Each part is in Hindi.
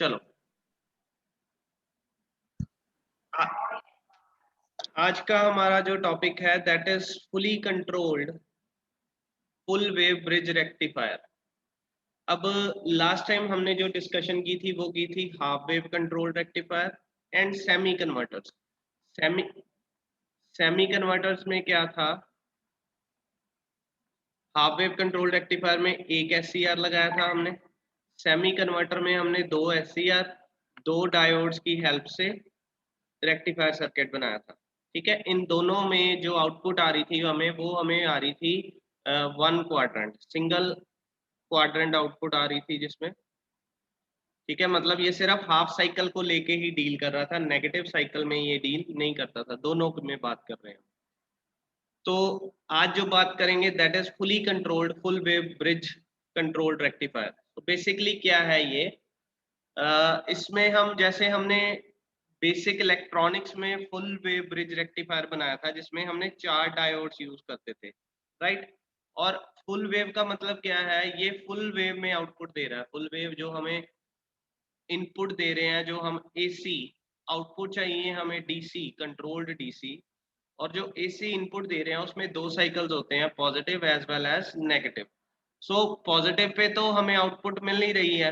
चलो आ, आज का हमारा जो टॉपिक है that is fully controlled full wave bridge rectifier. अब लास्ट टाइम हमने जो डिस्कशन की थी वो की थी half wave controlled rectifier and semi converters. Semi semi converters में क्या था? हाफ वेव कंट्रोल्ड रेक्टिफायर में एक एससीआर लगाया था हमने। सेमी कन्वर्टर में हमने दो एससीआर, दो डायोड्स की हेल्प से रेक्टिफायर सर्किट बनाया था। ठीक है, इन दोनों में जो आउटपुट आ रही थी हमें आ रही थी one quadrant, single quadrant output आ रही थी जिसमें, ठीक है, मतलब ये सिर्फ हाफ साइकिल को लेके ही डील कर रहा था, नेगेटिव साइकिल में ये डील नहीं करता था। दोनों में बात कर रहे हैं। तो आज जो बात करेंगे that is fully controlled full wave bridge controlled rectifier. तो बेसिकली क्या है ये? इसमें हम जैसे हमने बेसिक इलेक्ट्रॉनिक्स में फुल वेव ब्रिज रेक्टिफायर बनाया था जिसमें हमने चार डायोड्स यूज करते थे, राइट। और फुल वेव का मतलब क्या है? ये फुल वेव में आउटपुट दे रहा है। फुल वेव जो हमें इनपुट दे रहे हैं, जो हम एसी आउटपुट चाहिए हमें डीसी कंट्रोल्ड डीसी, और जो एसी इनपुट दे रहे हैं उसमें दो साइकिल्स होते हैं, positive as well as negative. So positive पे तो हमें आउटपुट मिल नहीं रही है,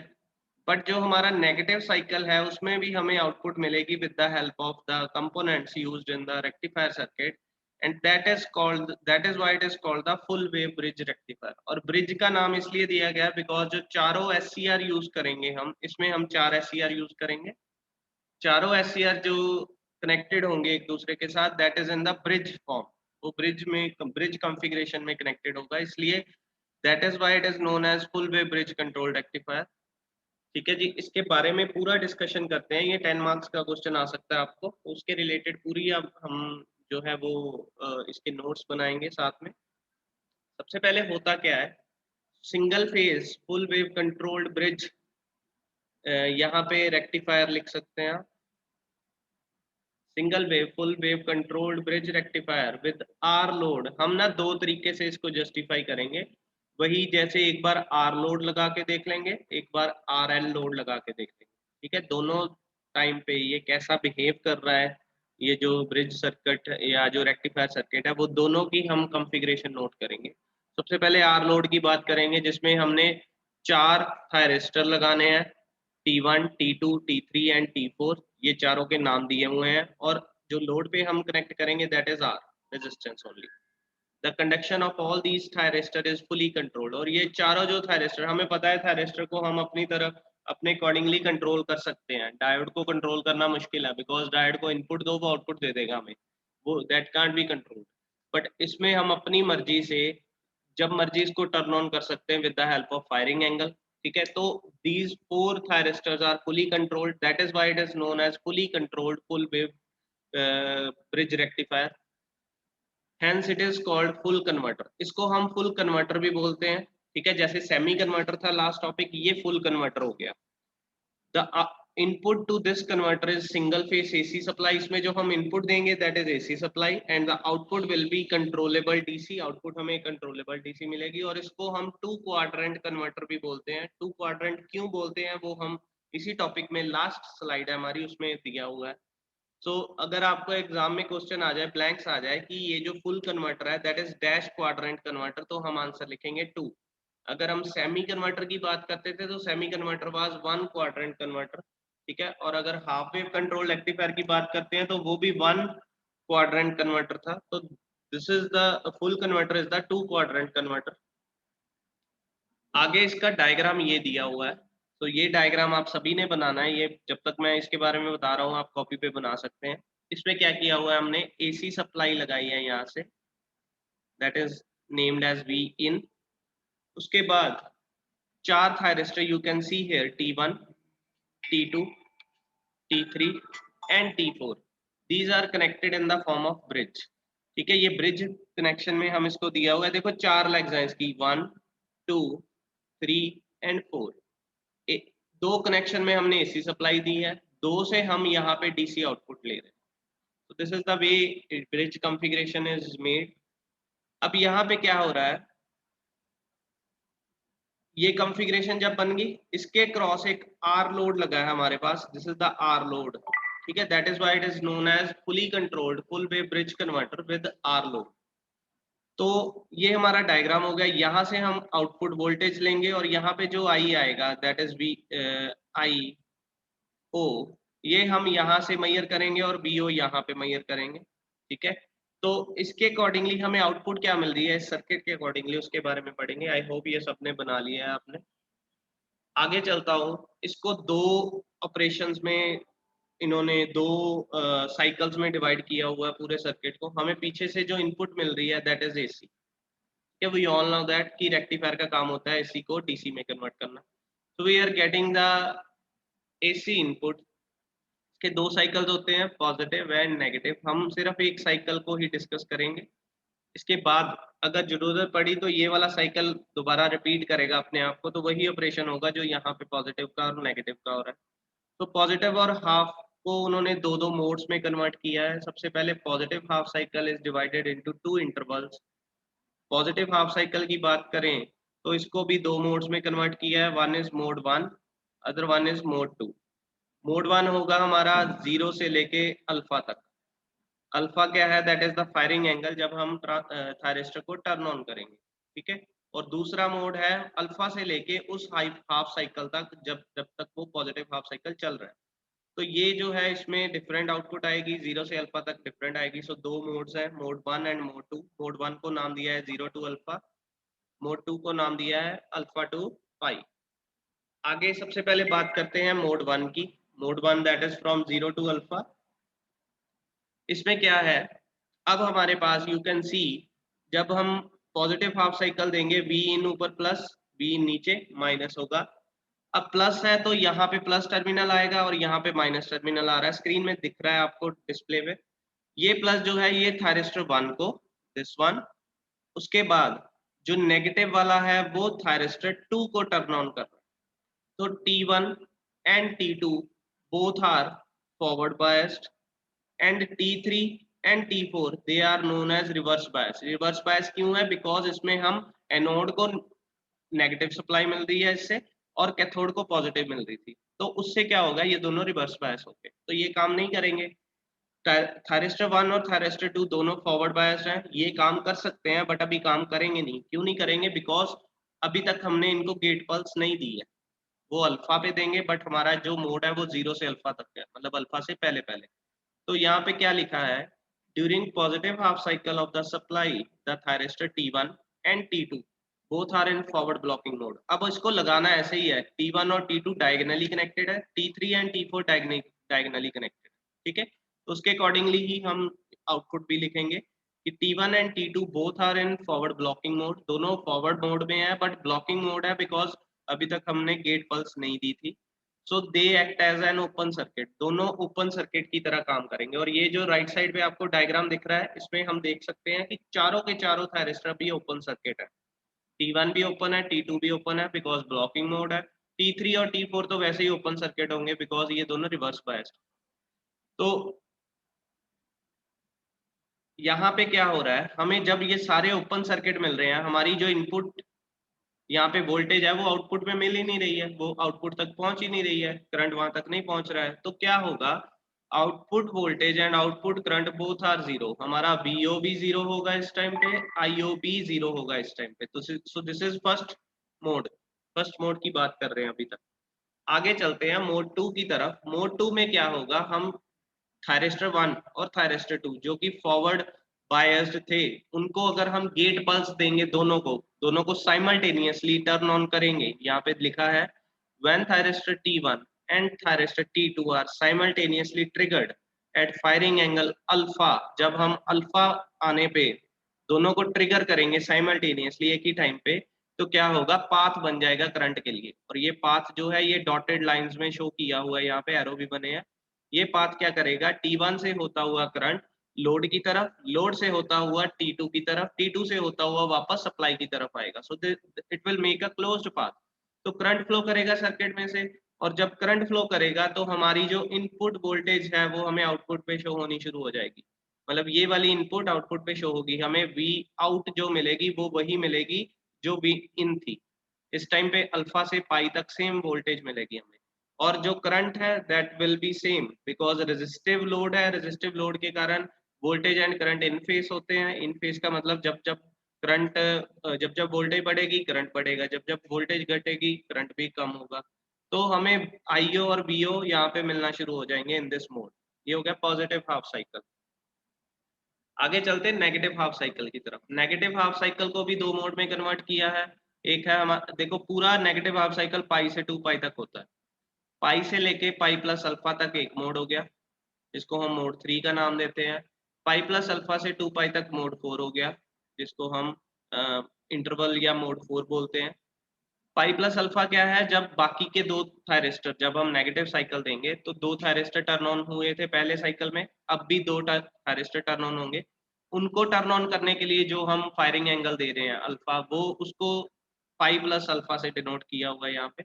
बट जो हमारा नेगेटिव साइकिल है उसमें भी हमें आउटपुट मिलेगी with the help of the components used in the rectifier circuit, and that is why it is called the full wave bridge rectifier. और ब्रिज का नाम इसलिए दिया गया बिकॉज जो चारों एससीआर यूज करेंगे हम, इसमें हम चार एससीआर यूज करेंगे। चारों एससीआर जो कनेक्टेड होंगे एक दूसरे के साथ, that is in the bridge form. वो ब्रिज कॉन्फ़िगरेशन में कनेक्टेड होगा, इसलिए that is why it is known as full wave bridge control rectifier. ठीक है जी, इसके बारे में पूरा डिस्कशन करते हैं। ये 10 मार्क्स का क्वेश्चन आ सकता है आपको, उसके रिलेटेड पूरी अब हम जो है वो इसके नोट्स बनाएंगे साथ में। सबसे पहले होता क्या है? Single phase full wave controlled bridge, यहाँ पे रेक्टिफायर लिख सकते हैं आप। Single wave full wave controlled bridge rectifier with R load. हम ना दो तरीके से इसको जस्टिफाई करेंगे, वही जैसे एक बार आर लोड लगा के देख लेंगे, एक बार आर एल लोड लगा के देख लेंगे। ठीक है, दोनों टाइम पे ये कैसा बिहेव कर रहा है, ये जो ब्रिज सर्किट या जो रेक्टिफायर सर्किट है, वो दोनों की हम कॉन्फ़िगरेशन नोट करेंगे। सबसे पहले आर लोड की बात करेंगे जिसमें हमने चार थायरिस्टर लगाने हैं, T1, T2, T3 and T4। ये चारों के नाम दिए हुए हैं, और जो लोड पे हम कनेक्ट करेंगे that is R resistance only. The conduction of all these thyristor is fully controlled. और ये चारों जो थायरिस्टर, हमें पता है थायरिस्टर को हम अपनी तरफ अपने अकॉर्डिंगली कंट्रोल कर सकते हैं। डायोड को कंट्रोल करना मुश्किल है बिकॉज डायोड को इनपुट दो वो आउटपुट दे देगा हमें, वो that can't be controlled. But इसमें हम अपनी मर्जी से जब मर्जी इसको टर्न ऑन कर सकते हैं with the help of firing angle. ठीक है, तो these four thyristors are fully controlled, that is why it is known as fully controlled full wave bridge rectifier, hence it is called full converter। इसको हम full converter भी बोलते हैं। ठीक है, जैसे सेमी कन्वर्टर था लास्ट टॉपिक, ये फुल कन्वर्टर हो गया। The input to this converter is single phase AC supply. इसमें जो हम इनपुट देंगे that is AC supply, and the output will be controllable DC. Output हमें कंट्रोलेबल डीसी मिलेगी, और इसको हम टू क्वाड्रेंट कन्वर्टर भी बोलते हैं। टू क्वाड्रेंट क्यों बोलते हैं वो हम इसी टॉपिक में, लास्ट स्लाइड है हमारी उसमें दिया हुआ है। सो अगर आपको एग्जाम में क्वेश्चन आ जाए, ब्लैंक्स आ जाए कि ये जो फुल कन्वर्टर है that is dash quadrant converter, तो हम आंसर लिखेंगे टू। अगर हम सेमी कन्वर्टर की बात करते थे तो semi converter was one quadrant converter. ठीक है, और अगर हाफ वेव कंट्रोल रेक्टिफायर की बात करते हैं तो वो भी वन क्वाड्रेंट कन्वर्टर था। तो this is the full converter is the two quadrant converter. आगे इसका डायग्राम ये दिया हुआ है, तो ये डायग्राम आप सभी ने बनाना है। ये जब तक मैं इसके बारे में बता रहा हूँ आप कॉपी पे बना सकते हैं। इसमें क्या किया हुआ है, हमने एसी सप्लाई लगाई है यहाँ से, that is named as V in. उसके बाद चार thyristor you can see here, T1, T2, T3 and T4। These are connected in the form of bridge. ठीक है, ये ब्रिज कनेक्शन में हम इसको दिया हुआ है। देखो चार लेग्स हैं इसकी, 1, 2, 3 एंड 4। दो कनेक्शन में हमने एसी सप्लाई दी है, दो से हम यहाँ पे डीसी आउटपुट ले रहे हैं। तो this is the way bridge configuration is made. अब यहाँ पे क्या हो रहा है, ये कॉन्फ़िगरेशन जब बन गई, इसके क्रॉस एक आर लोड लगा है हमारे पास, this is the R load, ठीक है, that is why it is known as fully controlled full wave bridge converter with R load. तो ये हमारा डायग्राम हो गया। यहाँ से हम आउटपुट वोल्टेज लेंगे और यहाँ पे जो आई आएगा दैट इज वी आई ओ, ये हम यहाँ से मेजर करेंगे और बी ओ यहाँ पे मेजर करेंगे, ठीक है। तो इसके अकॉर्डिंगली हमें आउटपुट क्या मिल रही है इस सर्किट के अकॉर्डिंगली, उसके बारे में पढ़ेंगे। आई होप ये सबने बना लिया है आपने। आगे चलता हूँ, इसको दो ऑपरेशंस में इन्होंने दो साइकिल्स में डिवाइड किया हुआ है पूरे सर्किट को। हमें पीछे से जो इनपुट मिल रही है that is AC. We all know that कि रेक्टिफायर का काम होता है एसी को डीसी में कन्वर्ट करना। So we are getting the AC input के दो साइकिल्स होते हैं, पॉजिटिव एंड नेगेटिव। हम सिर्फ एक साइकिल को ही डिस्कस करेंगे। इसके बाद अगर जरूरत पड़ी तो ये वाला साइकिल दोबारा रिपीट करेगा अपने आप को, तो वही ऑपरेशन होगा जो यहाँ पे पॉजिटिव का और नेगेटिव का हो रहा है। तो पॉजिटिव और हाफ को उन्होंने दो दो मोड्स में कन्वर्ट किया है। सबसे पहले positive half cycle is divided into two intervals. Positive half cycle की बात करें तो इसको भी दो मोड्स में कन्वर्ट किया है, one is mode one, other one is mode two. Mode one होगा हमारा 0 से लेके अल्फा तक। अल्फा क्या है, that is the firing angle जब हम थायरिस्टर को टर्न ऑन करेंगे, ठीक है। और दूसरा मोड है अल्फा से लेके उस हाफ साइकिल तक जब जब तक वो पॉजिटिव हाफ साइकिल चल रहा है। तो ये जो है इसमें डिफरेंट आउटपुट आएगी, 0 से अल्फा तक डिफरेंट आएगी। सो दो मोड्स हैं, mode one and mode two. Mode one को नाम दिया है 0 टू अल्फा, मोड टू को नाम दिया है अल्फा टू पाई। आगे सबसे पहले बात करते हैं मोड वन की। Mode one that is from 0 to alpha. इसमें क्या है, अब हमारे पास यू कैन सी जब हम पॉजिटिव हाफ साइकिल देंगे, वी इन ऊपर प्लस, वी इन नीचे माइनस होगा। अब प्लस है तो यहाँ पे प्लस टर्मिनल आएगा और यहाँ पे माइनस टर्मिनल आ रहा है, स्क्रीन में दिख रहा है आपको डिस्प्ले पे। ये प्लस जो है ये थायरिस्टर वन को, दिस वन। उसके बाद जो नेगेटिव वाला है वो थायरिस्टर टू को टर्न ऑन कर रहा है। तो T1 and T2 both are forward biased and T3 and T4 they are known as reverse bias। reverse bias क्यों है, बिकॉज इसमें हम एनोड को नेगेटिव सप्लाई मिल रही है इससे और कैथोड को पॉजिटिव मिल रही थी, तो उससे क्या होगा, ये दोनों रिवर्स बायस हो गए, तो ये काम नहीं करेंगे। थायरिस्टर वन और थायरिस्टर टू दोनों फॉरवर्ड बायस्ड हैं, ये काम कर सकते हैं बट अभी काम करेंगे नहीं। क्यों नहीं करेंगे, बिकॉज अभी तक हमने इनको गेट पल्स नहीं दी है। वो अल्फा पे देंगे बट हमारा जो मोड है वो 0 से अल्फा तक है, मतलब अल्फा से पहले पहले। तो यहाँ पे क्या लिखा है, during positive half cycle of the supply the thyristor T1 and T2 both are in forward blocking mode. अब इसको लगाना ऐसे ही है, T1 और T2 डायगोनली कनेक्टेड है, T3 and T4 diagonally connected, ठीक है। तो उसके अकॉर्डिंगली ही हम आउटपुट भी लिखेंगे कि T1 and T2 both are in forward blocking mode. दोनों फॉरवर्ड मोड में है बट ब्लॉकिंग मोड है बिकॉज अभी तक हमने गेट पल्स नहीं दी थी। So they act as an open circuit, दोनों ओपन सर्किट की तरह काम करेंगे। और ये जो राइट साइड पे आपको डायग्राम दिख रहा है इसमें हम देख सकते हैं कि चारों के चारों थायरिस्टर भी ओपन सर्किट है। T1 भी ओपन है, T2 भी ओपन है बिकॉज ब्लॉकिंग मोड है। T3 और T4 तो वैसे ही ओपन सर्किट होंगे बिकॉज ये दोनों रिवर्स बायस्ड। तो यहाँ पे क्या हो रहा है, हमें जब ये सारे ओपन सर्किट मिल रहे हैं, हमारी जो इनपुट यहाँ पे वोल्टेज है वो आउटपुट में मिल ही नहीं रही है, वो आउटपुट तक पहुंच ही नहीं रही है, करंट वहां तक नहीं पहुंच रहा है। तो क्या होगा, output voltage and output current both are zero. हमारा वीओ भी जीरो होगा इस टाइम पे, आईओ भी जीरो होगा इस टाइम पे। तो so this is first mode, first mode की बात कर रहे हैं अभी तक। आगे चलते हैं मोड टू की तरफ। मोड टू में क्या होगा, हम थायरिस्टर वन और थायरिस्टर टू जो कि फॉरवर्ड बायस्ड थे, उनको अगर हम गेट पल्स देंगे, दोनों को साइमल्टेनियसली टर्न ऑन करेंगे। यहाँ पे लिखा है when thyristor T1 and thyristor T2 are simultaneously triggered at firing angle alpha. जब हम अल्फा आने पे दोनों को ट्रिगर करेंगे साइमल्टेनियसली एक ही टाइम पे, तो क्या होगा, पाथ बन जाएगा करंट के लिए। और ये पाथ जो है ये डॉटेड लाइंस में शो किया हुआ है, यहाँ पे एरो भी बने हैं। ये पाथ क्या करेगा, T1 से होता हुआ करंट लोड की तरफ, लोड से होता हुआ T2 की तरफ, T2 से होता हुआ वापस सप्लाई की तरफ आएगा। So it will make a closed path. तो करंट फ्लो करेगा सर्किट में से, और जब करंट फ्लो करेगा तो हमारी जो इनपुट वोल्टेज है वो हमें आउटपुट पे शो होनी शुरू हो जाएगी। मतलब ये वाली इनपुट आउटपुट पे शो होगी, हमें वी आउट जो मिलेगी वो वही मिलेगी जो वी इन थी। इस टाइम पे अल्फा से पाई तक सेम वोल्टेज मिलेगी हमें, और जो करंट है that will be same because resistive load है, रेजिस्टिव लोड के कारण voltage and current in phase होते हैं। इन फेज का मतलब जब जब करंट जब जब वोल्टेज बढ़ेगी करंट बढ़ेगा, जब जब वोल्टेज घटेगी करंट भी कम होगा। तो हमें आईओ और बीओ यहाँ पे मिलना शुरू हो जाएंगे इन दिस मोड। ये हो गया पॉजिटिव हाफ साइकिल। आगे चलते हैं नेगेटिव हाफ साइकिल की तरफ। नेगेटिव हाफ साइकिल को भी दो मोड में कन्वर्ट किया है। एक है हमारा, देखो पूरा नेगेटिव हाफ साइकिल पाई से 2 पाई तक होता है। पाई से लेके पाई प्लस अल्फा तक एक मोड हो गया, जिसको हम मोड 3 का नाम देते हैं। पाई प्लस अल्फा से 2 पाई तक मोड 4 हो गया, जिसको हम इंटरवल या मोड 4 बोलते हैं। पाई प्लस अल्फा क्या है, जब बाकी के दो थायरिस्टर, जब हम नेगेटिव साइकिल देंगे तो दो थायरिस्टर टर्न ऑन हुए थे पहले साइकिल में, अब भी दो थायरिस्टर टर्न ऑन होंगे। उनको टर्न ऑन करने के लिए जो हम फायरिंग एंगल दे रहे हैं अल्फा, वो उसको पाई प्लस अल्फा से डिनोट किया हुआ है यहाँ पे।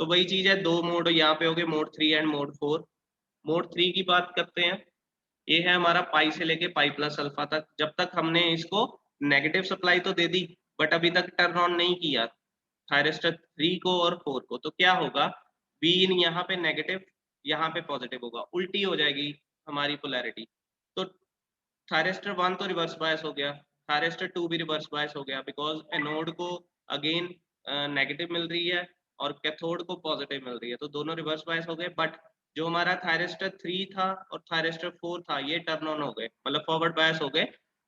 तो वही चीज है, दो मोड यहाँ पे हो गए, मोड 3 एंड मोड 4। मोड 3 की बात करते हैं। ये है हमारा पाई से लेके पाई प्लस अल्फा तक। जब तक हमने इसको नेगेटिव सप्लाई तो दे दी बट अभी तक टर्न ऑन नहीं किया थायरिस्टर 3 को और 4 को, तो क्या होगा, बी इन यहाँ पे नेगेटिव, यहाँ पे पॉजिटिव होगा, उल्टी हो जाएगी हमारी पोलैरिटी। तो थायरिस्टर 1 तो रिवर्स बायस हो गया, थायरिस्टर 2 भी रिवर्स बायस हो गया बिकॉज एनोड को अगेन नेगेटिव मिल रही है और कैथोड को पॉजिटिव मिल रही है, तो दोनों रिवर्स बायस हो गए। बट जो हमारा थायरिस्टर 3 था और थायरिस्टर 4 था ये टर्न ऑन हो गए, मतलब फॉरवर्ड बायस हो गए,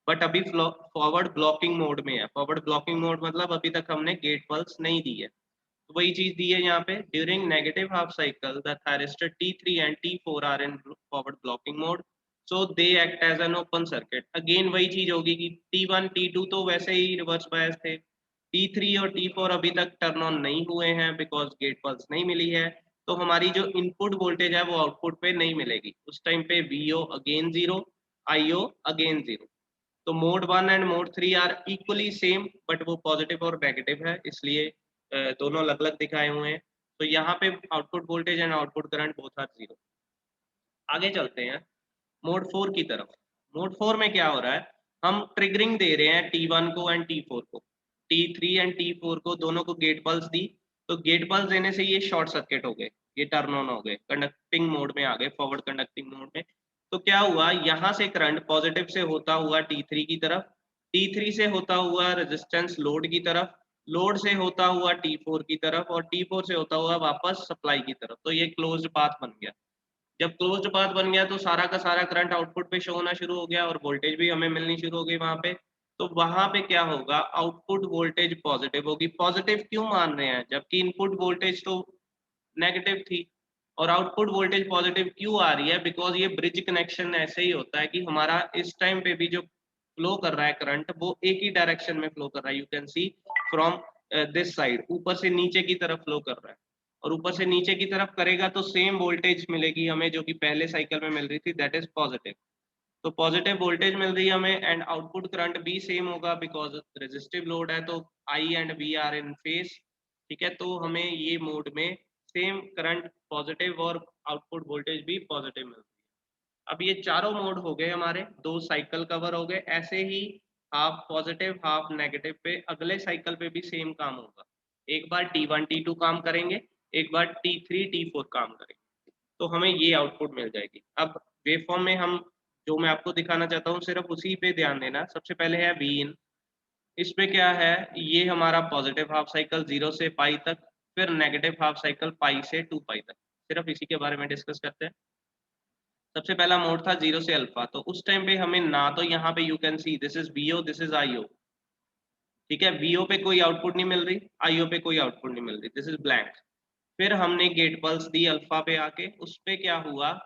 बट अभी फॉरवर्ड ब्लॉकिंग मोड में है। फॉरवर्ड ब्लॉकिंग मोड मतलब अभी तक हमने गेट पल्स नहीं दी है। तो वही चीज दी है यहाँ पे, during negative half cycle the thyristor T3 and T4 are in forward blocking mode, so they act as an open circuit. Again वही चीज होगी कि T1 T2 तो वैसे ही रिवर्स बायस थे, T3 और T4 अभी तक टर्न ऑन नहीं हुए हैं बिकॉज गेट पल्स नहीं मिली है। तो हमारी जो इनपुट वोल्टेज है वो आउटपुट पे नहीं मिलेगी, उस टाइम पे VO again zero, IO again zero. तो mode 1 and mode 3 are equally same, but वो पॉजिटिव और नेगेटिव है, इसलिए दोनों अलग अलग दिखाए हुए हैं। तो यहाँ पे output voltage and output current both are zero. आगे चलते हैं मोड 4 की तरफ। मोड 4 में क्या हो रहा है, हम ट्रिगरिंग दे रहे हैं T1 को एंड T4 को, T3 एंड T4 को दोनों को गेट पल्स दी। तो गेट पल्स देने से ये शॉर्ट सर्किट हो गए, ये टर्न ऑन हो गए, कंडक्टिंग मोड में आ गए, फॉरवर्ड कंडक्टिंग मोड में। तो क्या हुआ, यहाँ से करंट पॉजिटिव से होता हुआ T3 की तरफ, T3 से होता हुआ रेजिस्टेंस लोड की तरफ, लोड से होता हुआ T4 की तरफ, और T4 से होता हुआ वापस सप्लाई की तरफ। तो ये क्लोज्ड पाथ बन गया। जब क्लोज्ड पाथ बन गया तो सारा का सारा करंट आउटपुट पे शो होना शुरू हो गया और वोल्टेज भी हमें मिलनी शुरू हो गई वहां पे। तो वहां पे क्या होगा, आउटपुट वोल्टेज पॉजिटिव होगी। पॉजिटिव क्यों मान रहे हैं, जबकि इनपुट वोल्टेज तो नेगेटिव थी। और आउटपुट वोल्टेज पॉजिटिव क्यों आ रही है, बिकॉज ये ब्रिज कनेक्शन ऐसे ही होता है कि हमारा इस टाइम पे भी जो फ्लो कर रहा है करंट, वो एक ही डायरेक्शन में फ्लो कर रहा है। You can C from this side, ऊपर से नीचे की तरफ फ्लो कर रहा है, और ऊपर से नीचे की तरफ करेगा तो सेम वोल्टेज मिलेगी हमें जो कि पहले साइकिल में मिल रही थी, दैट इज पॉजिटिव। तो पॉजिटिव वोल्टेज मिल रही है हमें एंड आउटपुट करंट भी सेम होगा बिकॉज रेजिस्टिव लोड है, तो I and V are in phase. ठीक है, तो हमें ये मोड में सेम करंट पॉजिटिव और आउटपुट वोल्टेज भी पॉजिटिव मिल रही है। अब ये चारों मोड हो गए हमारे, दो साइकिल कवर हो गए। ऐसे ही हाफ पॉजिटिव हाफ नेगेटिव पे अगले साइकिल पे भी सेम काम होगा। एक बार T1 T2 काम करेंगे, एक बार T3 T4 काम करेंगे, तो हमें ये आउटपुट मिल जाएगी। अब वेवफॉर्म में हम जो मैं आपको दिखाना चाहता हूँ सिर्फ उसी पे ध्यान देना। सबसे पहले है V इन, इसमें क्या है, ये हमारा पॉजिटिव हाफ साइकिल 0 से पाई तक, फिर नेगेटिव हाफ साइकिल पाई से 2 पाई तक। सिर्फ इसी के बारे में डिस्कस करते हैं। सबसे पहला मोड था 0 से अल्फा, तो उस टाइम पे हमें ना तो यहाँ पे you can see this is VO this is IO. ठीक है, बीओ पे कोई आउटपुट नहीं मिल रही, आईओ पे कोई आउटपुट नहीं मिल रही, दिस इज ब्लैंक। फिर हमने गेट पल्स दी अल्फा पे आके, उस पे क्या हुआ,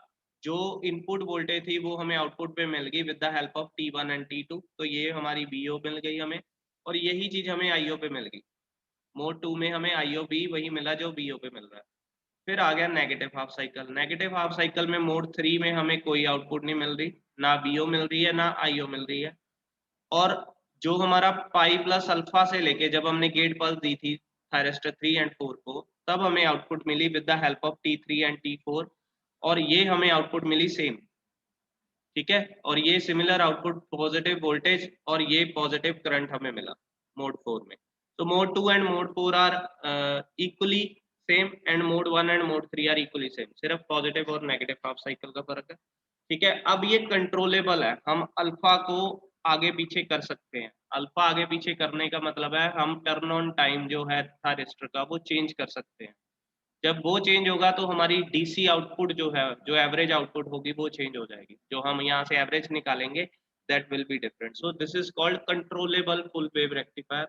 जो इनपुट वोल्टेज थी वो हमें आउटपुट पे मिल गई with the help of T1 and T2, तो ये हमारी बीओ मिल गई हमें, और यही चीज हमें आईओ पे मिल गई। मोड 2 में हमें आईओ भी वही मिला जो बीओ पे मिल रहा है। फिर आ गया negative half cycle. Negative half cycle में मोड 3 में हमें कोई आउटपुट नहीं मिल रही, ना बीओ मिल रही है ना आईओ मिल रही है। और जो हमारा पाई प्लस अल्फा से लेके जब हमने गेट पल्स दी थी थायरिस्टर 3 एंड 4 को, तब हमें आउटपुट मिली with the help of T3 and T4, और ये हमें आउटपुट मिली सेम। ठीक है, और ये सिमिलर आउटपुट पॉजिटिव वोल्टेज और ये पॉजिटिव करंट हमें मिला मोड 4 में। तो mode 2 and mode 4 are equally same and mode 1 and mode 3 are equally same, सिर्फ पॉजिटिव और नेगेटिव हाफ साइकिल का फर्क है। ठीक है, अब ये कंट्रोलेबल है, हम अल्फा को आगे पीछे कर सकते हैं। अल्फा आगे पीछे करने का मतलब है हम टर्न ऑन टाइम जो है थायरिस्टर का वो चेंज कर सकते हैं। जब वो चेंज होगा तो हमारी डीसी आउटपुट जो है, जो एवरेज आउटपुट होगी वो चेंज हो जाएगी, जो हम यहाँ से एवरेज निकालेंगे that will be different. So this is called controllable full wave rectifier.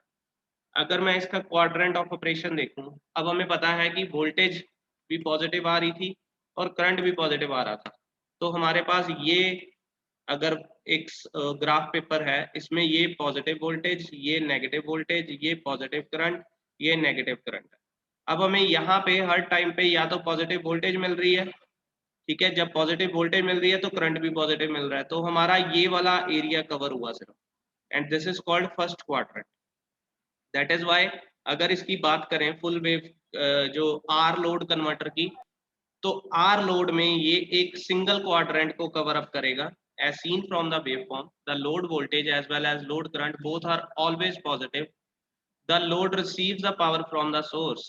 अगर मैं इसका क्वाड्रेंट ऑफ ऑपरेशन देखूं, अब हमें पता है कि वोल्टेज भी पॉजिटिव आ रही थी और करंट भी पॉजिटिव आ रहा था। तो हमारे पास ये अगर एक ग्राफ पेपर है, इसमें ये पॉजिटिव वोल्टेज, ये नेगेटिव वोल्टेज, ये पॉजिटिव करंट, ये नेगेटिव करंट है। अब हमें यहाँ पे हर टाइम पे या तो पॉजिटिव वोल्टेज मिल रही है, ठीक है, जब पॉजिटिव वोल्टेज मिल रही है तो करंट भी पॉजिटिव मिल रहा है, तो हमारा ये वाला एरिया कवर हुआ सिर्फ, and this is called first quadrant. That is why अगर इसकी बात करें फुल वेव जो आर लोड कन्वर्टर की, तो आर लोड में ये एक सिंगल क्वाड्रेंट को कवर अप करेगा। as seen from the waveform, the load voltage as well as load current both are always positive. The load receives the power from the source.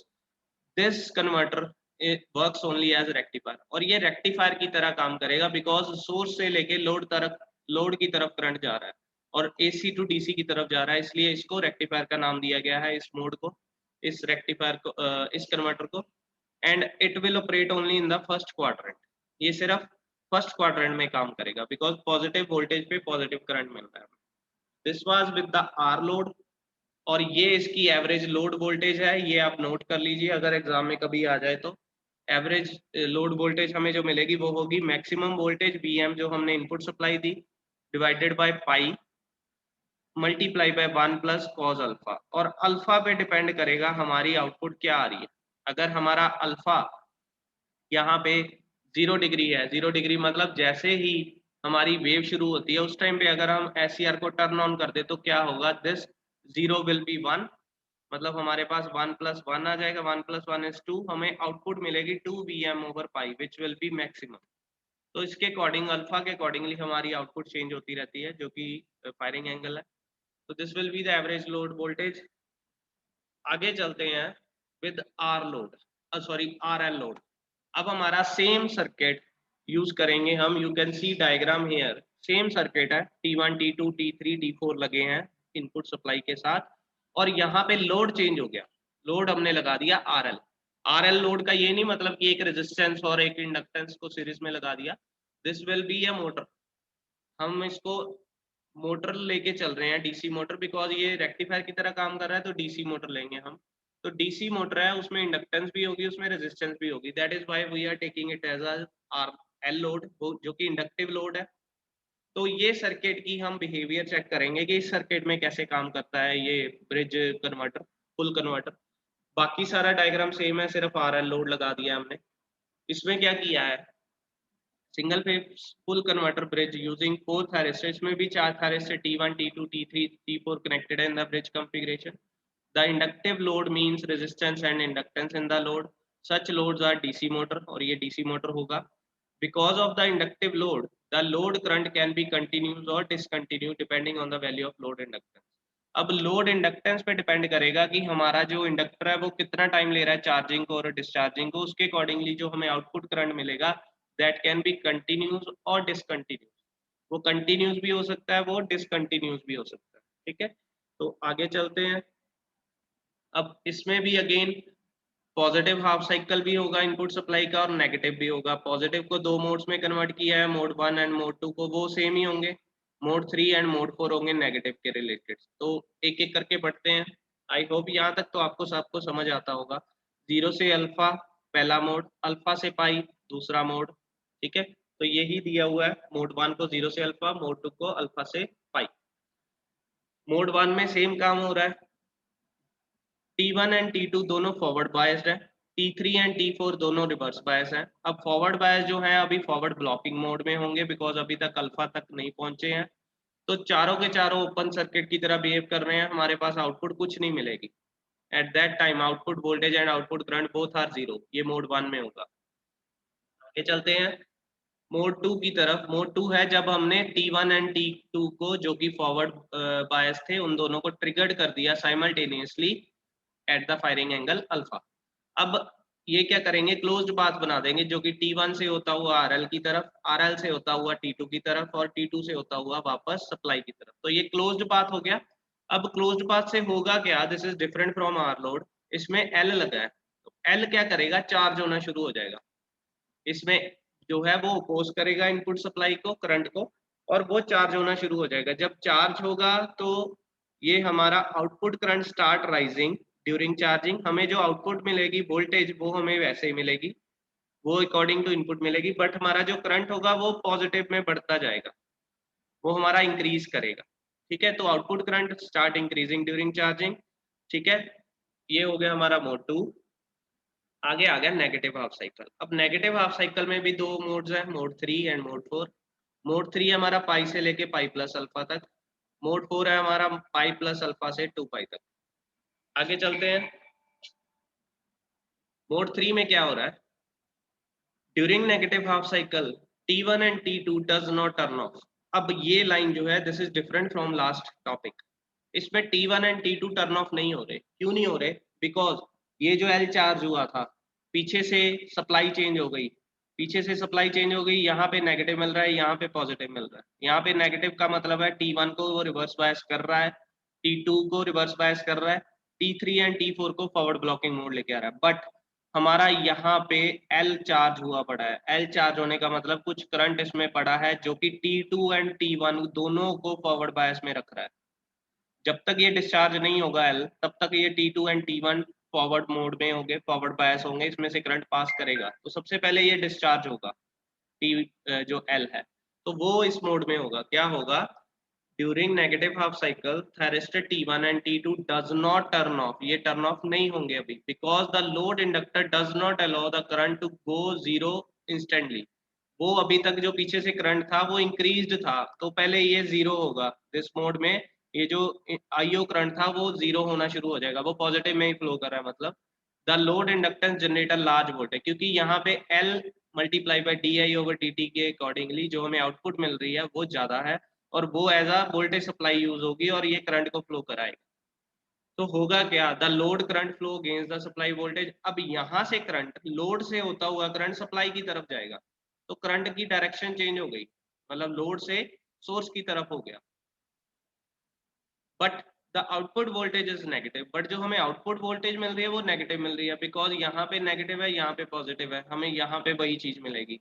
This converter it works only as rectifier, और ये रेक्टिफायर की तरह काम करेगा बिकॉज सोर्स से लेके लोड की तरफ करंट जा रहा है और एसी टू डीसी की तरफ जा रहा है, इसलिए इसको रेक्टिफायर का नाम दिया गया है, इस मोड को, इस रेक्टिफायर को, इस कन्वर्टर को। And it will operate only in the first quadrant, ये सिर्फ फर्स्ट क्वाड्रेंट में काम करेगा बिकॉज पॉजिटिव वोल्टेज पे पॉजिटिव करंट मिल रहा है। This was with the R load, और ये इसकी एवरेज लोड वोल्टेज है, ये आप नोट कर लीजिए अगर एग्जाम में कभी आ जाए तो। एवरेज लोड वोल्टेज हमें जो मिलेगी वो होगी मैक्सिमम वोल्टेज वीएम जो हमने input supply the divided by pi multiply by 1 plus cos alpha, और अल्फा पे डिपेंड करेगा हमारी आउटपुट क्या आ रही है। अगर हमारा अल्फा यहाँ पे 0 डिग्री है, 0 डिग्री मतलब जैसे ही हमारी वेव शुरू होती है उस टाइम पे अगर हम एससीआर को टर्न ऑन कर दे तो क्या होगा, दिस 0 विल बी 1, मतलब हमारे पास 1 प्लस 1 आ जाएगा, 1 प्लस 1 इज 2, हमें आउटपुट मिलेगी 2 VM over pi which will be maximum. तो इसके अकॉर्डिंग अल्फा के अकॉर्डिंगली हमारी आउटपुट चेंज होती रहती है जो कि फायरिंग एंगल है। तो this will be the average load voltage. आगे चलते हैं with R load, sorry R L load. अब हमारा सेम सर्किट यूज करेंगे हम, you can see diagram here, same circuit है, T1 T2 T3 T4 लगे हैं इनपुट सप्लाई के साथ, और यहाँ पे लोड चेंज हो गया, लोड हमने लगा दिया RL। RL लोड का ये नहीं मतलब कि एक रेजिस्टेंस और एक इंडक्टेंस को सीरीज में लगा दिया, this will be a motor. हम इसको मोटर लेके चल रहे हैं, डीसी मोटर, बिकॉज ये रेक्टिफायर की तरह काम कर रहा है तो डीसी मोटर लेंगे हम। तो डीसी मोटर है, उसमें इंडक्टेंस भी होगी, उसमें रेजिस्टेंस भी होगी, that is why we are taking it as R L load, जो कि इंडक्टिव लोड है। तो ये सर्किट की हम बिहेवियर चेक करेंगे कि इस सर्किट में कैसे काम करता है ये ब्रिज कन्वर्टर, फुल कन्वर्टर। बाकी सारा डायग्राम सेम है, सिर्फ आर एल लोड लगा दिया हमने। इसमें क्या किया है, single phase full converter bridge using 4 thyristor, इसमें भी 4 thyristor T1 T2 T3 T4 connected in the bridge configuration. The inductive load means resistance and inductance in the load. Such loads are DC motor, और ये DC motor होगा। Because of the inductive load, the load current can be continuous or discontinuous depending on the value of load inductance. अब लोड इंडक्टेंस पे डिपेंड करेगा कि हमारा जो इंडक्टर है वो कितना टाइम ले रहा है चार्जिंग को और डिस्चार्जिंग को, उसके अकॉर्डिंगली जो हमें आउटपुट करंट मिलेगा दैट कैन बी कंटिन्यूस और डिसकंटिन्यूस। वो कंटिन्यूस भी हो सकता है, वो डिसकंटिन्यूस भी हो सकता है, ठीक है। तो आगे चलते हैं। अब इसमें भी अगेन पॉजिटिव हाफ साइकिल भी होगा इनपुट सप्लाई का और नेगेटिव भी होगा। पॉजिटिव को 2 मोड्स में कन्वर्ट किया है, मोड 1 एंड मोड 2 को, वो सेम ही होंगे। मोड 3 एंड मोड 4 होंगे नेगेटिव के रिलेटेड। तो एक एक करके पढ़ते हैं। आई होप यहाँ तक तो आपको सबको समझ आता होगा। 0 से अल्फा पहला मोड, अल्फा से पाई दूसरा मोड, ठीक है। तो यही दिया हुआ है, मोड 1 को 0 से अल्फा, मोड 2 को अल्फा से पाई। मोड 1 में सेम काम हो रहा है, T1 एंड T2 दोनों फॉरवर्ड बायस्ड है, T3 एंड T4 दोनों रिवर्स बायस है। अब फॉरवर्ड बायस जो है अभी फॉरवर्ड ब्लॉकिंग मोड में होंगे बिकॉज अभी तक अल्फा तक नहीं पहुंचे हैं। तो चारों के चारों ओपन सर्किट की तरह बिहेव कर रहे हैं, हमारे पास आउटपुट कुछ नहीं मिलेगी। At that time output voltage and output current both are 0, ये मोड 1 में होगा। आगे चलते हैं मोड 2 की तरफ। मोड 2 है जब हमने T1 एंड T2 को, जो कि फॉरवर्ड बायस थे, उन दोनों को ट्रिगर्ड कर दिया simultaneously at the firing angle alpha. अब ये क्या करेंगे, क्लोज्ड पाथ बना देंगे जो कि T1 से होता हुआ RL की तरफ, RL से होता हुआ T2 की तरफ और T2 से होता हुआ वापस सप्लाई की तरफ। तो ये क्लोज्ड पाथ हो गया। अब क्लोज्ड पाथ से होगा क्या, this is different from R load, इसमें L लगा है, तो L क्या करेगा, चार्ज होना शुरू हो जाएगा। इसमें जो है वो अपोज करेगा इनपुट सप्लाई को, करंट को, और वो चार्ज होना शुरू हो जाएगा। जब चार्ज होगा तो ये हमारा output current start rising during charging. हमें जो आउटपुट मिलेगी वोल्टेज वो हमें वैसे ही मिलेगी, वो अकॉर्डिंग टू इनपुट मिलेगी, बट हमारा जो करंट होगा वो पॉजिटिव में बढ़ता जाएगा, वो हमारा इंक्रीज करेगा। ठीक है, तो output current start increasing during charging. ठीक है, ये हो गया हमारा मोड 2। आगे आ गया नेगेटिव हाफ साइकिल। अब नेगेटिव हाफ साइकिल में भी दो मोड्स हैं, मोड 3 एंड मोड 4। मोड 3 हमारा पाई से लेके पाई प्लस अल्फा तक, मोड 4 है हमारा पाई प्लस अल्फा से 2 पाई तक। आगे चलते हैं, मोड 3 में क्या हो रहा है, during negative half cycle T1 and T2 does not turn of. अब ये लाइन जो है this is different from last topic. इसमें T1 and T2 turn off नहीं हो रहे। क्यों नहीं हो रहे, बिकॉज ये जो L चार्ज हुआ था, पीछे से सप्लाई चेंज हो गई, पीछे से सप्लाई चेंज हो गई, यहाँ पे नेगेटिव मिल रहा है, यहाँ पे पॉजिटिव मिल रहा है। यहाँ पे नेगेटिव का मतलब है T1 को वो रिवर्स बायस कर रहा है, T2 को रिवर्स बायस कर रहा है, T3 एंड T4 को फॉरवर्ड ब्लॉकिंग मोड लेके आ रहा है। बट हमारा यहाँ पे L चार्ज हुआ पड़ा है। L चार्ज होने का मतलब कुछ करंट इसमें पड़ा है जो कि T2 एंड T1 दोनों को फॉरवर्ड बायस में रख रहा है। जब तक ये डिस्चार्ज नहीं होगा L, तब तक ये T2 and T1 forward mode में होंगे, फॉरवर्ड बायस होंगे, इसमें से करंट पास करेगा। तो सबसे पहले ये डिस्चार्ज होगा जो L है, तो वो इस मोड में होगा। क्या होगा, during negative half cycle thyristor T1 and T2 does not turn off, ये टर्न ऑफ नहीं होंगे अभी, because the load inductor does not allow the current to go zero instantly. वो अभी तक जो पीछे से करंट था वो इंक्रीज्ड था, तो पहले ये जीरो होगा। दिस मोड में ये जो आईओ करंट था वो जीरो होना शुरू हो जाएगा, वो पॉजिटिव में ही फ्लो कर रहा है। मतलब the load inductance generator large voltage, क्योंकि यहाँ पे L मल्टीप्लाई बाई DI/dt के अकॉर्डिंगली जो हमें आउटपुट मिल रही है वो ज्यादा है, और वो as a voltage supply use होगी और ये करंट को फ्लो कराएगा। तो होगा क्या, the load current flow against the supply voltage. अब यहाँ से करंट, लोड से होता हुआ करंट सप्लाई की तरफ जाएगा, तो करंट की डायरेक्शन चेंज हो गई, मतलब लोड से सोर्स की तरफ हो गया। But the output voltage is negative, but जो हमें आउटपुट वोल्टेज मिल रही है वो नेगेटिव मिल रही है, बिकॉज यहाँ पे नेगेटिव है, यहाँ पे पॉजिटिव है, हमें यहाँ पे वही चीज मिलेगी।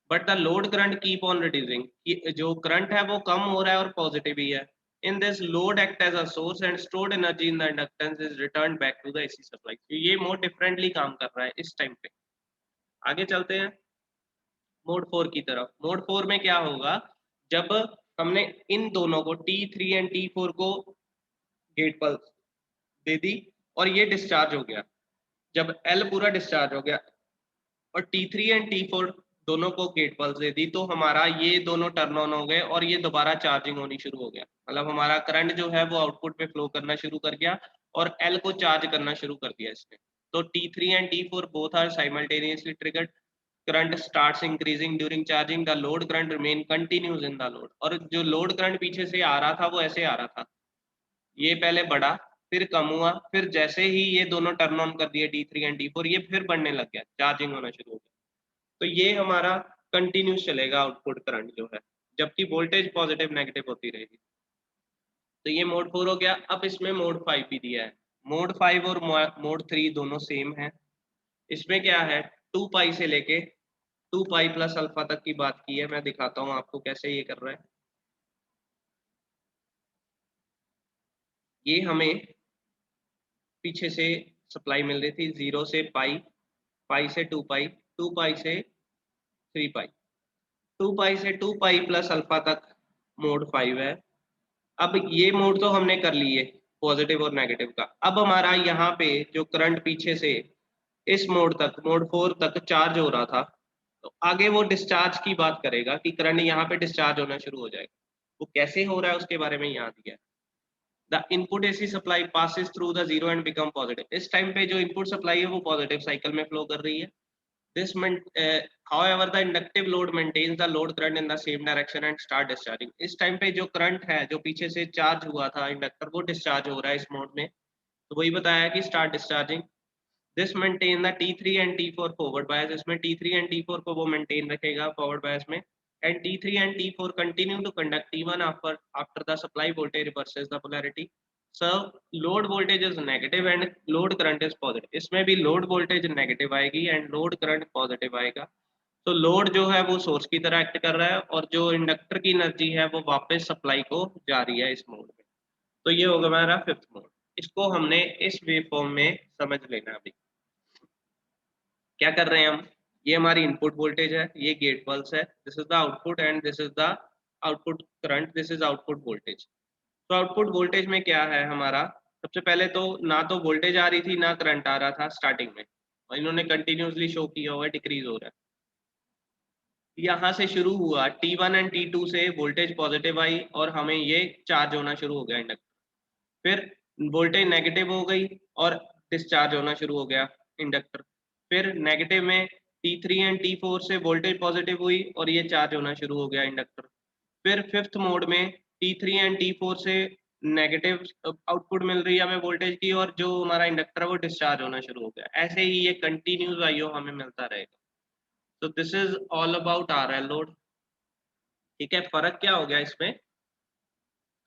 But the load current keep on reducing, जो करंट है वो कम हो रहा है और पॉजिटिव ही है। In this, load act as a source and stored energy in the inductance is returned back to the AC supply। तो ये मोड डिफरेंटली काम कर रहा है इस टाइम पे। आगे चलते हैं मोड 4 की तरफ। मोड 4 में क्या होगा, जब हमने इन दोनों को T3 एंड T4 को गेट पल्स दे दी और ये डिस्चार्ज हो गया, जब L पूरा डिस्चार्ज हो गया और T3 एंड T4 दोनों को गेट पल्स दे दी, तो हमारा ये दोनों टर्न ऑन हो गए और ये दोबारा चार्जिंग होनी शुरू हो गया। मतलब हमारा करंट जो है वो आउटपुट पे फ्लो करना शुरू कर गया और L को चार्ज करना शुरू कर दिया इसने। तो T3 and T4 both are simultaneously triggered, current starts increasing during charging, the load current remain continues in the load. और जो लोड करंट पीछे से आ रहा था वो ऐसे आ रहा था, ये पहले बढ़ा फिर कम हुआ, फिर जैसे ही ये दोनों टर्न ऑन कर दिए D3 एंड D4, ये फिर बढ़ने लग गया, चार्जिंग होना शुरू हो गया। तो ये हमारा कंटिन्यूस चलेगा आउटपुट करंट जो है, जबकि वोल्टेज पॉजिटिव नेगेटिव होती रहेगी। तो ये मोड 4 हो गया। अब इसमें मोड 5 भी दिया है। मोड 5 और मोड 3 दोनों सेम है। इसमें क्या है, 2 पाई से लेके 2 पाई प्लस अल्फा तक की बात की है। मैं दिखाता हूँ आपको कैसे ये कर रहा है। ये हमें पीछे से सप्लाई मिल रही थी 0 से पाई, पाई से 2 पाई, 2 पाई से 3 पाई, 2 पाई से 2 पाई प्लस अल्फा तक मोड 5 है। अब ये मोड तो हमने कर लिए पॉजिटिव और नेगेटिव का। अब हमारा यहाँ पे जो करंट पीछे से इस मोड तक, मोड 4 तक चार्ज हो रहा था, तो आगे वो डिस्चार्ज की बात करेगा कि करंट यहाँ पे डिस्चार्ज होना शुरू हो जाएगा। वो कैसे हो रहा है उसके बारे में यहाँ दिया है। The input AC supply passes through the zero and become positive। इस टाइम पे जो इनपुट सप्लाई है वो पॉजिटिव साइकिल में फ्लो कर रही है। This however the inductive load maintains the load current in the same direction and start discharging। इस टाइम पे जो करंट है जो पीछे से चार्ज हुआ था इंडक्टर, वो डिस्चार्ज हो रहा है इस मोड में। तो वही बताया कि start discharging, this maintain the T3 and T4 forward bias, इसमें T3 एंड T4 को वो मेंटेन रखेगा फॉरवर्ड बायस में, and T3 and T4 continue to conduct T1 after the supply voltage reverses the polarity, so load voltage is negative and load current is positive, इसमें भी लोड वोल्टेज नेगेटिव आएगी एंड लोड करंट पॉजिटिव आएगा। तो लोड जो है वो सोर्स की तरह एक्ट कर रहा है और जो इंडक्टर की एनर्जी है वो वापस सप्लाई को जा रही है इस मोड में। तो ये होगा हमारा फिफ्थ मोड। इसको हमने इस वेव फॉर्म में समझ लेना। अभी क्या कर रहे हैं हम, ये हमारी इनपुट वोल्टेज है, ये गेट पल्स है, this is the output and this is the output current, this is output voltage. तो आउटपुट वोल्टेज में क्या है हमारा, सबसे पहले तो ना तो वोल्टेज आ रही थी ना करंट आ रहा था स्टार्टिंग में, और इन्होंने कंटिन्यूसली शो किया हुआ है डिक्रीज हो रहा है। यहाँ से शुरू हुआ T1 एंड T2 से वोल्टेज पॉजिटिव आई और हमें ये चार्ज होना शुरू हो गया इंडक्टर, फिर वोल्टेज नेगेटिव हो गई और डिस्चार्ज होना शुरू हो गया इंडक्टर, फिर नेगेटिव में T3 एंड T4 से वोल्टेज पॉजिटिव हुई और ये चार्ज होना शुरू हो गया इंडक्टर, फिर फिफ्थ मोड में T3 एंड T4 से नेगेटिव आउटपुट मिल रही है हमें वोल्टेज की और जो हमारा इंडक्टर है वो डिस्चार्ज होना शुरू हो गया। ऐसे ही ये कंटिन्यूस आईओ हमें मिलता रहेगा। तो this is all about RL load. ठीक है, फर्क क्या हो गया इसमें,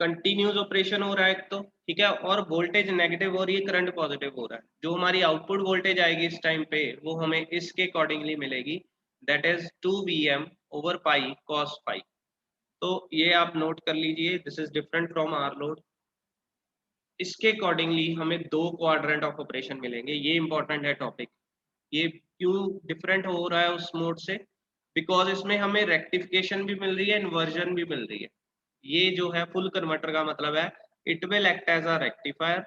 कंटिन्यूस ऑपरेशन हो रहा है एक तो, ठीक है, और वोल्टेज नेगेटिव हो रही है, करंट पॉजिटिव हो रहा है। जो हमारी आउटपुट वोल्टेज आएगी इस टाइम पे वो हमें इसके अकॉर्डिंगली मिलेगी, that is 2Vm over pi cos phi. तो ये आप नोट कर लीजिए, this is different from R load. इसके अकॉर्डिंगली हमें दो क्वाड्रेंट ऑफ ऑपरेशन मिलेंगे, ये इंपॉर्टेंट है टॉपिक। ये क्यों डिफरेंट हो रहा है उस मोड से, बिकॉज इसमें हमें रेक्टिफिकेशन भी मिल रही है, इन्वर्जन भी मिल रही है। ये जो है फुल कन्वर्टर का मतलब है, it will act as a rectifier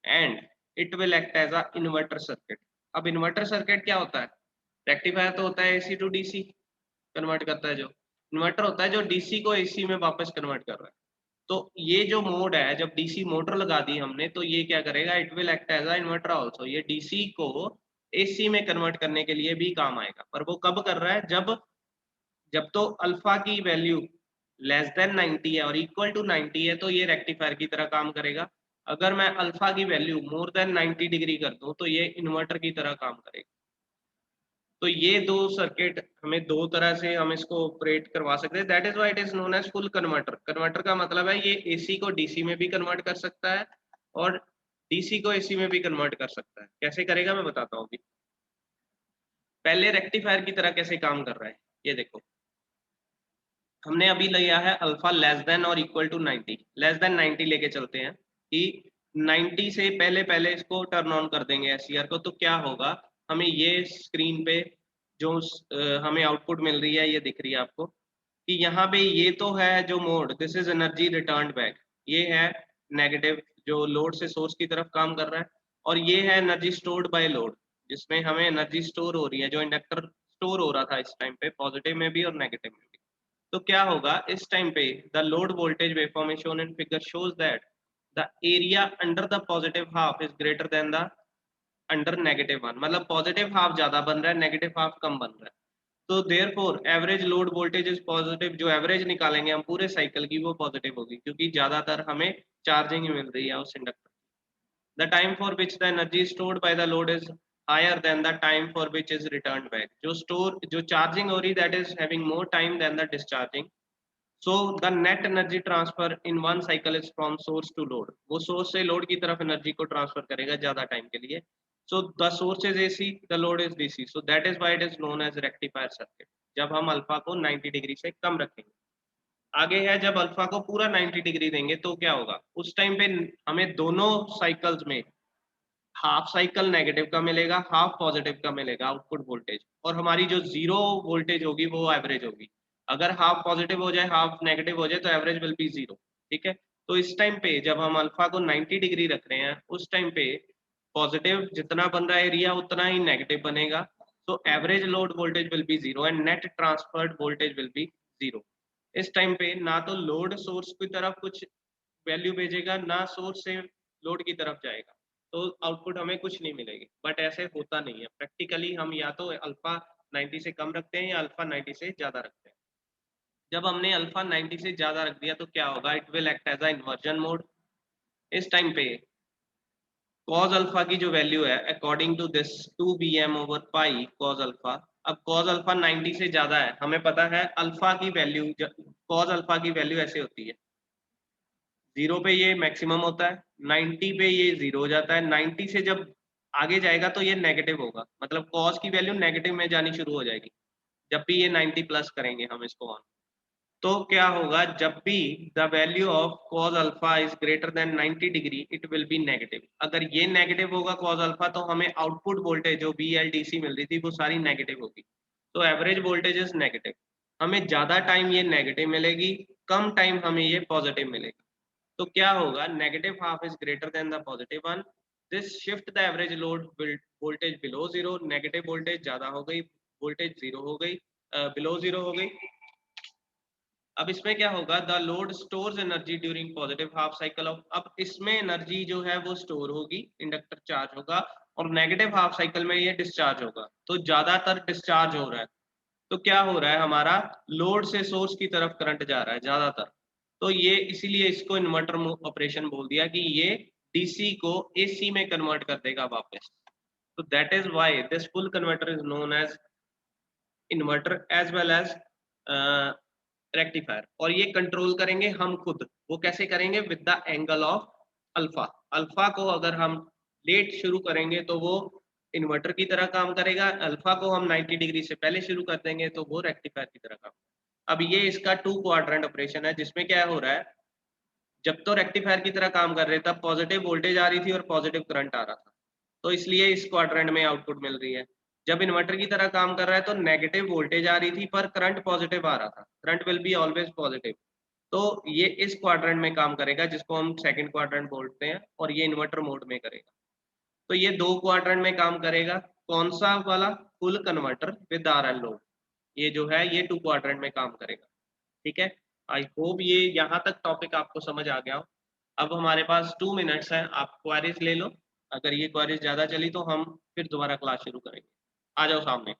and it will act as a inverter circuit. अब इन्वर्टर सर्किट क्या होता है, रेक्टिफायर तो होता है AC टू DC कन्वर्ट करता है, जो इन्वर्टर होता है जो DC को AC में वापस कन्वर्ट कर रहा है। तो ये जो मोड है, जब DC मोटर लगा दी हमने तो ये क्या करेगा, it will act as a inverter also, ये DC को AC में कन्वर्ट करने के लिए भी काम आएगा। पर वो कब कर रहा है, जब जब तो अल्फा की वैल्यू लेस देन 90 है और इक्वल टू 90 है तो ये रेक्टिफायर की तरह काम करेगा। अगर मैं अल्फा की वैल्यू मोर देन 90 डिग्री कर दूं तो ये इन्वर्टर की तरह काम करेगा। तो ये दो सर्किट हमें दो तरह से हम इसको ऑपरेट करवा सकते हैं, that is why it is known as full converter. Converter का मतलब है ये AC को DC में भी कन्वर्ट कर सकता है और DC को AC में भी कन्वर्ट कर सकता है। कैसे करेगा मैं बताता हूँ अभी। पहले रेक्टिफायर की तरह कैसे काम कर रहा है ये देखो, हमने अभी लिया है अल्फा लेस देन और इक्वल टू 90, लेस देन 90 लेके चलते हैं कि 90 से पहले पहले इसको टर्न ऑन कर देंगे SCR को। तो क्या होगा, हमें ये स्क्रीन पे जो हमें आउटपुट मिल रही है ये दिख रही है आपको कि यहाँ पे ये तो है जो mode, this is energy return back, ये है नेगेटिव जो लोड से सोर्स की तरफ काम कर रहा है, और ये है एनर्जी स्टोर्ड बाय लोड जिसमें हमें एनर्जी स्टोर हो रही है, जो इंडक्टर स्टोर हो रहा था इस टाइम पे पॉजिटिव में भी और नेगेटिव में भी। तो क्या होगा इस टाइम पे, the load voltage waveform is shown in figure shows that the area under the positive half is greater than the under negative one, मतलब पॉजिटिव हाफ ज्यादा बन रहा है, नेगेटिव हाफ कम बन रहा है। तो therefore average load voltage is positive, जो एवरेज निकालेंगे हम पूरे साइकिल की वो पॉजिटिव होगी क्योंकि ज्यादातर हमें चार्जिंग ही मिल रही है उस inductor. The time for which the energy stored by the load is higher than the time for which is returned back, जो चार्जिंग हो रही that is having more time than the discharging, so the net energy transfer in one cycle is from source to load, वो सोर्स से लोड की तरफ एनर्जी को ट्रांसफर करेगा ज्यादा टाइम के लिए। so the source is AC, the load is DC, so that is why it is known as rectifier circuit, जब हम अल्फा को 90 डिग्री से कम रखेंगे। आगे है जब अल्फा को पूरा 90 डिग्री देंगे तो क्या होगा, उस टाइम पे हमें दोनों साइकिल्स में हाफ साइकिल नेगेटिव का मिलेगा, हाफ पॉजिटिव का मिलेगा आउटपुट वोल्टेज, और हमारी जो जीरो वोल्टेज होगी वो एवरेज होगी। अगर हाफ पॉजिटिव हो जाए हाफ नेगेटिव हो जाए तो एवरेज विल बी जीरो। ठीक है, तो इस टाइम पे जब हम अल्फा को 90 डिग्री रख रहे हैं उस टाइम पे पॉजिटिव जितना बन रहा है एरिया उतना ही नेगेटिव बनेगा, तो average load voltage will be zero and net transferred voltage will be zero. इस टाइम पे ना तो लोड सोर्स की तरफ कुछ वैल्यू भेजेगा ना सोर्स से लोड की तरफ जाएगा, तो आउटपुट हमें कुछ नहीं मिलेगी। बट ऐसे होता नहीं है प्रैक्टिकली, हम या तो अल्फा 90 से कम रखते हैं या अल्फा 90 से ज्यादा रखते हैं। जब हमने अल्फा 90 से ज्यादा रख दिया तो क्या होगा, it will act as a inversion mode. इस टाइम पे कॉज अल्फा की जो वैल्यू है according to this 2bm over pi cos alpha. अब कॉज अल्फा 90 से ज्यादा है, हमें पता है अल्फा की वैल्यू, कॉज अल्फा की वैल्यू ऐसे होती है, 0 पे ये मैक्सिमम होता है, 90 पे ये 0 हो जाता है, 90 से जब आगे जाएगा तो ये नेगेटिव होगा, मतलब कॉज की वैल्यू नेगेटिव में जानी शुरू हो जाएगी जब भी ये 90 प्लस करेंगे हम इसको ऑन। तो क्या होगा, जब भी the value of cos alpha is greater than 90 degree it will be negative. अगर ये नेगेटिव होगा cos अल्फा तो हमें आउटपुट वोल्टेज जो BLDC मिल रही थी वो सारी नेगेटिव होगी, तो एवरेज वोल्टेज इज नेगेटिव। हमें ज्यादा टाइम ये नेगेटिव मिलेगी, कम टाइम हमें ये पॉजिटिव मिलेगा। तो क्या होगा, negative half is greater than the positive one, this shift the average load voltage below zero, negative voltage ज्यादा हो गई, वोल्टेज जीरो हो गई, बिलो जीरो हो गई। अब इसमें क्या होगा, the load stores energy during positive half cycle of, अब इसमें एनर्जी जो है वो स्टोर होगी, इंडक्टर चार्ज होगा, और नेगेटिव हाफ साइकिल में ये डिस्चार्ज होगा, तो ज्यादातर डिस्चार्ज हो रहा है। तो क्या हो रहा है, हमारा लोड से सोर्स की तरफ करंट जा रहा है ज्यादातर, तो ये इसीलिए इसको इन्वर्टर ऑपरेशन बोल दिया कि ये डीसी को एसी में कन्वर्ट कर देगा वापस। तो that is why this full converter is known as inverter as well as rectifier. और ये कंट्रोल करेंगे हम खुद, वो कैसे करेंगे, with the angle of alpha. Alpha को अगर हम लेट शुरू करेंगे तो वो इन्वर्टर की तरह काम करेगा, अल्फा को हम 90 डिग्री से पहले शुरू कर देंगे तो वो रेक्टिफायर की तरह काम। अब ये इसका 2 क्वाड्रेंट ऑपरेशन है, जिसमें क्या हो रहा है, जब तो रेक्टिफायर की तरह काम कर रहे तब पॉजिटिव वोल्टेज आ रही थी और पॉजिटिव करंट आ रहा था, तो इसलिए इस क्वाड्रेंट में आउटपुट मिल रही है। जब इन्वर्टर की तरह काम कर रहा है तो नेगेटिव वोल्टेज आ रही थी पर करंट पॉजिटिव आ रहा था, current will be always positive. तो ये इस क्वाड्रेंट में काम करेगा जिसको हम सेकंड क्वाड्रेंट बोलते हैं, और ये इन्वर्टर मोड में करेगा। तो ये 2 क्वाड्रेंट में काम करेगा, कौन सा वाला, full converter with RL load, ये जो है ये 2 क्वाड्रेंट में काम करेगा। ठीक है, आई होप ये यहाँ तक टॉपिक आपको समझ आ गया हो। अब हमारे पास 2 मिनट्स हैं, आप क्वेरीज ले लो, अगर ये क्वेरीज ज्यादा चली तो हम फिर दोबारा क्लास शुरू करेंगे। आ जाओ सामने।